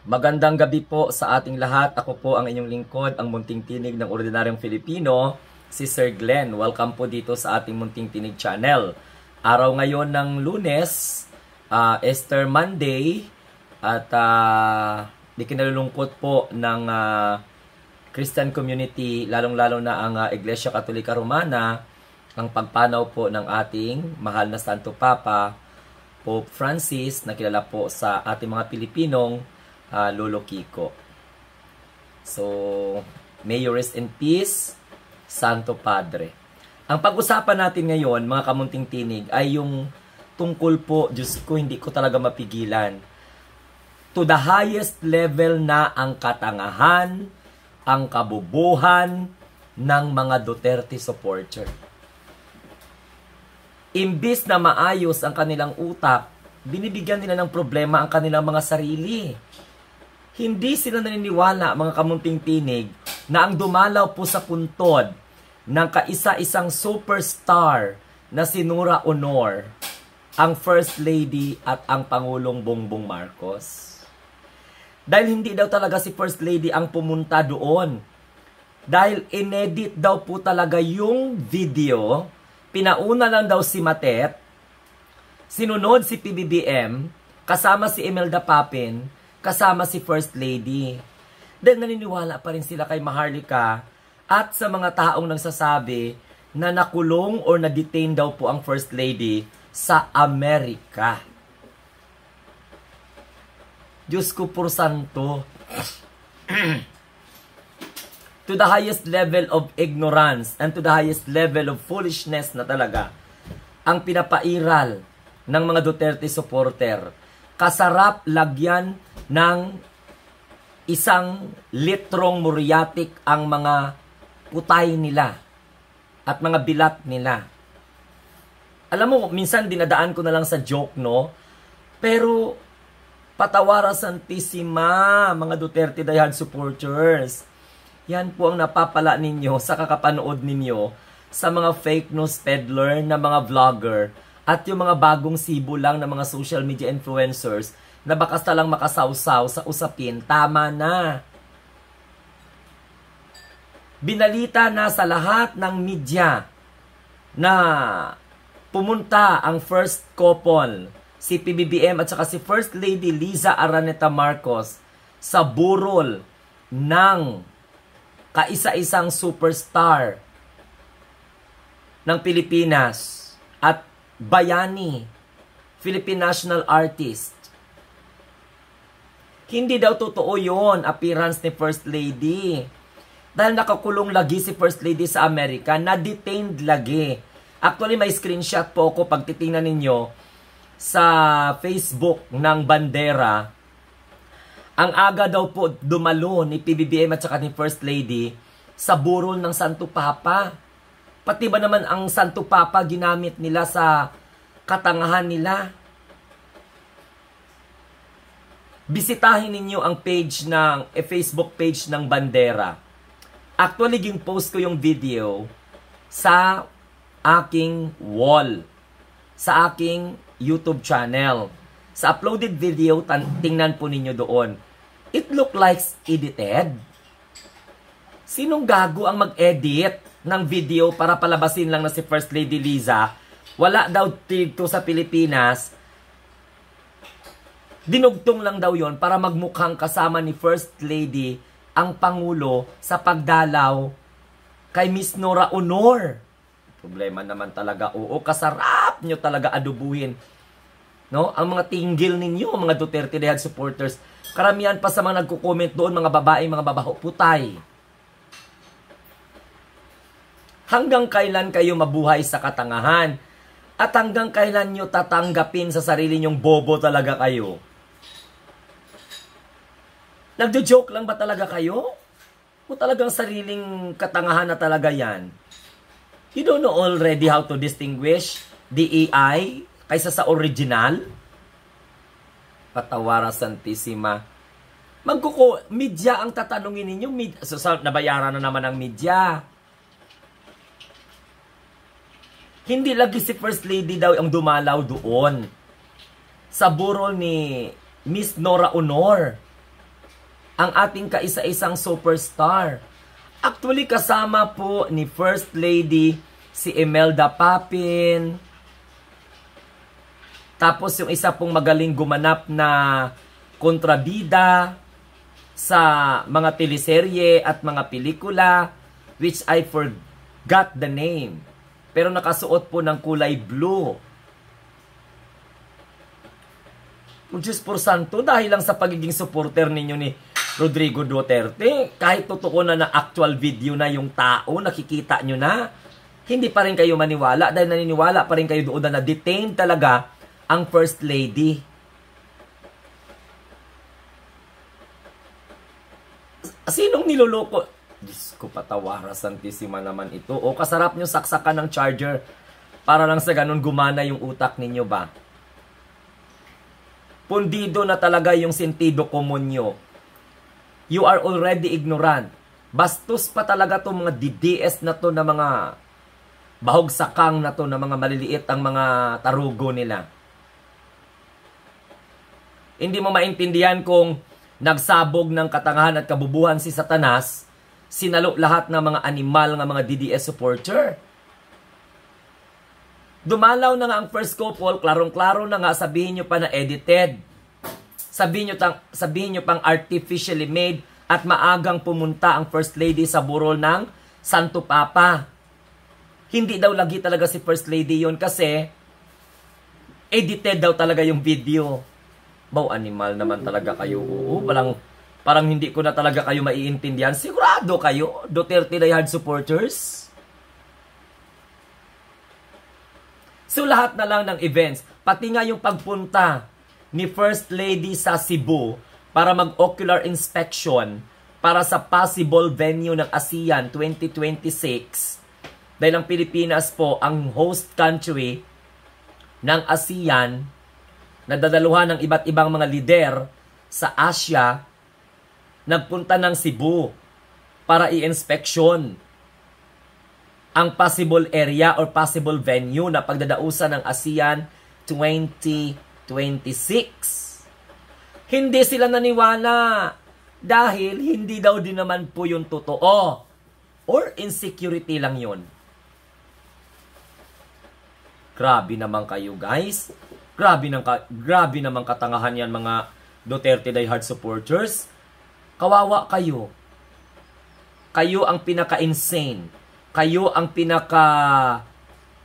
Magandang gabi po sa ating lahat. Ako po ang inyong lingkod, ang Munting Tinig ng Ordinaryong Filipino, si Sir Glenn. Welcome po dito sa ating Munting Tinig channel. Araw ngayon ng Lunes, Easter Monday, at di kinalulungkot po ng Christian community, lalong-lalo na ang Iglesia Katolika Romana, ang pagpanaw po ng ating mahal na Santo Papa, Pope Francis, na kilala po sa ating mga Pilipinong Lolo Kiko. So, may you rest in peace, Santo Padre. Ang pag-usapan natin ngayon, mga kamunting tinig, ay yung tungkol po, Diyos ko, hindi ko talaga mapigilan. To the highest level na ang katangahan, ang kabubuhan ng mga Duterte supporter. Imbis na maayos ang kanilang utak, binibigyan nila ng problema ang kanilang mga sarili. Hindi sila naniniwala, mga kamunting tinig, na ang dumalaw po sa puntod ng kaisa-isang superstar na si Nora Honor, ang First Lady at ang Pangulong Bongbong Marcos. Dahil hindi daw talaga si First Lady ang pumunta doon. Dahil inedit daw po talaga yung video, pinauna lang daw si Matet, sinunod si PBBM, kasama si Imelda Papin, kasama si First Lady. Then naniniwala pa rin sila kay Maharlika at sa mga taong nagsasabi na nakulong or na-detain daw po ang First Lady sa Amerika. Diyos ko por santo. To the highest level of ignorance and to the highest level of foolishness na talaga ang pinapairal ng mga Duterte supporter. Kasarap lagyan ng isang litrong muriatic ang mga putay nila at mga bilat nila. Alam mo, minsan dinadaan ko na lang sa joke, no? Pero, patawara santissima, mga Duterte Dayhan supporters. Yan po ang napapala ninyo sa kakapanood ninyo sa mga fake news peddler na mga vlogger at yung mga bagong sibo lang na mga social media influencers na bakas talang makasawsaw sa usapin. Tama na. Binalita na sa lahat ng media na pumunta ang first couple, si PBBM at saka si First Lady Liza Araneta Marcos, sa burol ng kaisa-isang superstar ng Pilipinas at bayani, Philippine National Artist. Hindi daw totoo yon appearance ni First Lady. Dahil nakakulong lagi si First Lady sa Amerika, na-detained lagi. Actually, may screenshot po ako pag titingnan ninyo sa Facebook ng Bandera. Ang aga daw po dumalo ni PBBM at saka ni First Lady sa burol ng Santo Papa. Pati ba naman ang Santo Papa ginamit nila sa katangahan nila? Bisitahin ninyo ang page ng Facebook page ng Bandera. Actually, yung post ko yung video sa aking wall, sa aking YouTube channel. Sa uploaded video, tingnan po ninyo doon. It look like edited. Sinong gago ang mag-edit ng video para palabasin lang na si First Lady Liza? Wala daw dito sa Pilipinas. Dinugtong lang daw yon para magmukhang kasama ni First Lady ang Pangulo sa pagdalaw kay Miss Nora Honor. Problema naman talaga, oo, kasarap nyo talaga adubuhin, no? Ang mga tinggil ninyo, mga Duterte Dayhan supporters. Karamihan pa sa mga nagko-comment doon, mga babae, mga babaho, putay. Hanggang kailan kayo mabuhay sa katangahan? At hanggang kailan nyo tatanggapin sa sarili nyong bobo talaga kayo? Nagdo-joke lang ba talaga kayo? O talagang sariling katangahan na talaga yan? You don't know already how to distinguish the AI kaysa sa original? Patawara santissima. Media ang tatanungin ninyo. Nabayaran na naman ang media. Hindi lagi si First Lady daw ang dumalaw doon sa burol ni Miss Nora Honor. ang ating kaisa-isang superstar. Actually, kasama po ni First Lady si Imelda Papin. Tapos yung isa pong magaling gumanap na kontrabida sa mga teleserye at mga pelikula, which I forgot the name. Pero nakasuot po ng kulay blue. Diyos por santo, dahil lang sa pagiging supporter ninyo ni Rodrigo Duterte, kahit totoo na actual video na yung tao, nakikita nyo na, hindi pa rin kayo maniwala dahil naniniwala pa rin kayo doon na na-detain talaga ang First Lady. Sinong niloloko? Diyos ko, patawara santissima naman ito. O kasarap nyo saksakan ng charger para lang sa ganun gumana yung utak ninyo ba? Pundido na talaga yung sentido común nyo. You are already ignorant. Bastos pa talaga itong mga DDS na to, na mga bahog sakang na to, na mga maliliit ang mga tarugo nila. Hindi mo maintindihan kung nagsabog ng katangahan at kabubuhan si Satanas, sinalo lahat ng mga animal ng mga DDS supporter. Dumalaw na nga ang first couple, klarong-klaro na nga, sabihin nyo pa na edited. Sabihin nyo pang artificially made at maagang pumunta ang First Lady sa burol ng Santo Papa. Hindi daw lagi talaga si First Lady yon kasi edited daw talaga yung video. Baw, animal naman talaga kayo. Oo, parang hindi ko na talaga kayo maiintindihan. Sigurado kayo, Duterte diehard supporters? So lahat na lang ng events, pati nga yung pagpunta ni First Lady sa Cebu para mag-ocular inspection para sa possible venue ng ASEAN 2026. Dahil ang Pilipinas po ang host country ng ASEAN, nadadaluhan ng iba't ibang mga lider sa Asia, nagpunta ng Cebu para i-inspection ang possible area or possible venue na pagdadausan ng ASEAN 2026. Hindi sila naniwala dahil hindi daw din naman po yung totoo or insecurity lang yun. Grabe naman kayo, guys. Grabe naman katangahan yan, mga Duterte diehard supporters. Kawawa kayo. Kayo ang pinaka-insane. Kayo ang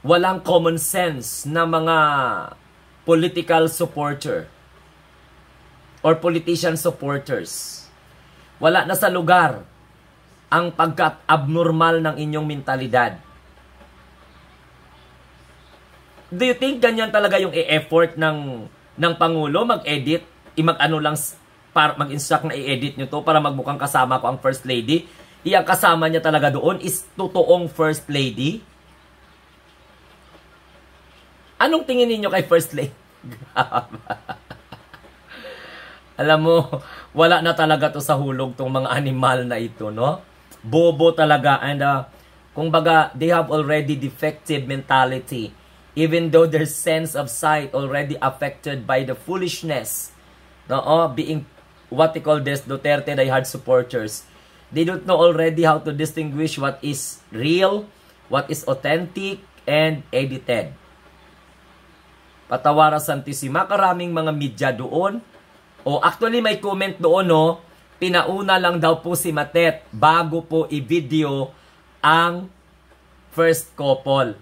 walang common sense na mga political supporter or politician supporters. Wala na sa lugar ang pagka-abnormal ng inyong mentalidad. Do you think ganyan talaga yung e-effort ng Pangulo mag-edit, mag-instruct na i-edit nyo to para magmukhang kasama ko ang First Lady? Iyang kasama niya talaga doon is totoong First Lady? Anong tingin niyo kay First Lady? Alam mo, wala na talaga to sa hulog tong mga animal na ito, no? Bobo talaga. And kumbaga, they have already defective mentality. Even though their sense of sight already affected by the foolishness, no? Being what they call this, Duterte diehard supporters. They don't know already how to distinguish what is real, what is authentic, and edited. Patawara santissima, karaming mga media doon. O actually may comment doon, no? Pinauna lang daw po si Matet bago po i-video ang first couple.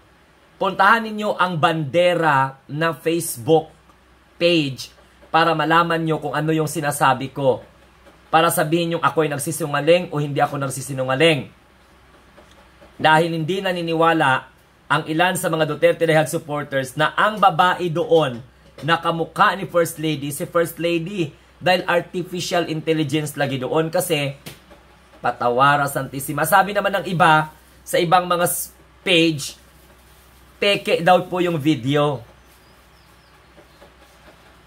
Puntahan ninyo ang bandera na Facebook page para malaman nyo kung ano yung sinasabi ko. Para sabihin yung ako ay nagsisinungaling o hindi ako nagsisinungaling. Dahil hindi naniniwala ang ilan sa mga Duterte diehard supporters na ang babae doon na kamukha ni First Lady, si First Lady. Dahil artificial intelligence lagi doon kasi patawara santissima. Sabi naman ng iba sa ibang mga page, peke daw po yung video.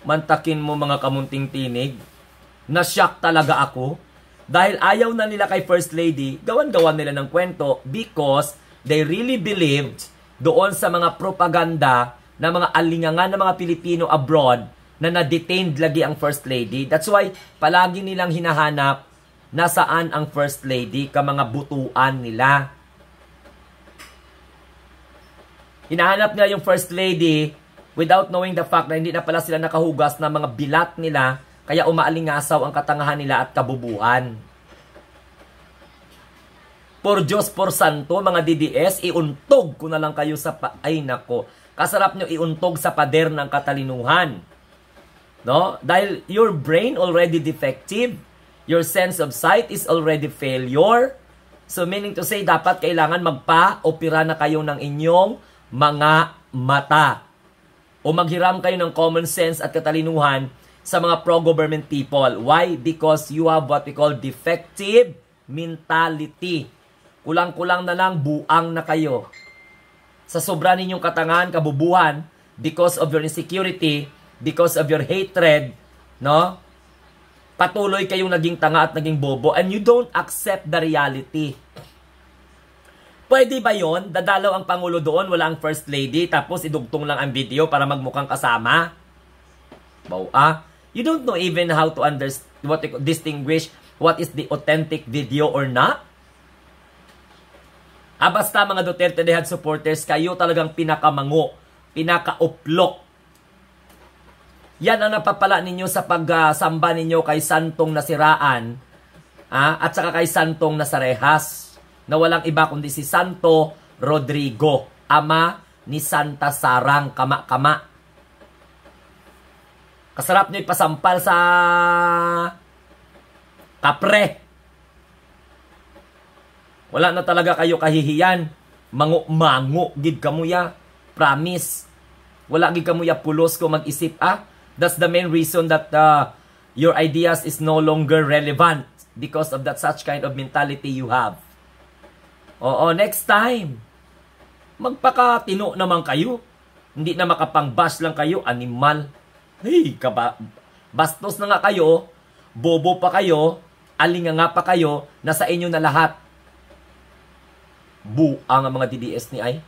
Mantakin mo mga kamunting tinig. Na-shock talaga ako dahil ayaw na nila kay First Lady, gawan-gawan nila ng kwento because they really believed doon sa mga propaganda na mga alingangan ng mga Pilipino abroad na na-detained lagi ang First Lady. That's why palagi nilang hinahanap nasaan ang First Lady, ka mga butuan nila. Hinahanap nila yung First Lady without knowing the fact na hindi na pala sila nakahugas ng mga bilat nila, kaya umaalingasaw ang katangahan nila at kabubuhan. Por Diyos, por Santo, mga DDS, iuntog ko na lang kayo sa ay nako. Kasarap nyo iuntog sa pader ng katalinuhan. No? Dahil your brain already defective, your sense of sight is already failure. So meaning to say, dapat kailangan magpa-opera na kayo ng inyong mga mata. O maghiram kayo ng common sense at katalinuhan sa mga pro-government people. Why? Because you have what we call defective mentality. Kulang-kulang na lang, buang na kayo. Sa sobra ninyong katangahan, kabubuhan, because of your insecurity, because of your hatred, no? Patuloy kayong naging tanga at naging bobo, and you don't accept the reality. Pwede ba yon? Dadalaw ang Pangulo doon, wala ang First Lady, tapos idugtong lang ang video para magmukhang kasama? You don't know even how to distinguish what is the authentic video or not? Basta mga Duterte Dehad supporters, kayo talagang pinakamango, pinakauplok. Yan ang napapala ninyo sa pagsamba ninyo kay Santong Nasiraan, at saka kay Santong Nasarehas, na walang iba kundi si Santo Rodrigo, ama ni Santa Sarang Kama-Kama. Kasarap nyo ipasampal sa kapre. Wala na talaga kayo kahihiyan. Mango, gid kamuya. Promise. Wala gid kamuya pulos ko mag-isip. That's the main reason that your ideas is no longer relevant because of that such kind of mentality you have. Oo, next time. Magpakatino naman kayo. Hindi na makapang-bash lang kayo, animal. Hey, bastos na nga kayo, bobo pa kayo, alinganga pa kayo, nasa inyo na lahat. Buang ang mga DDS ni ay.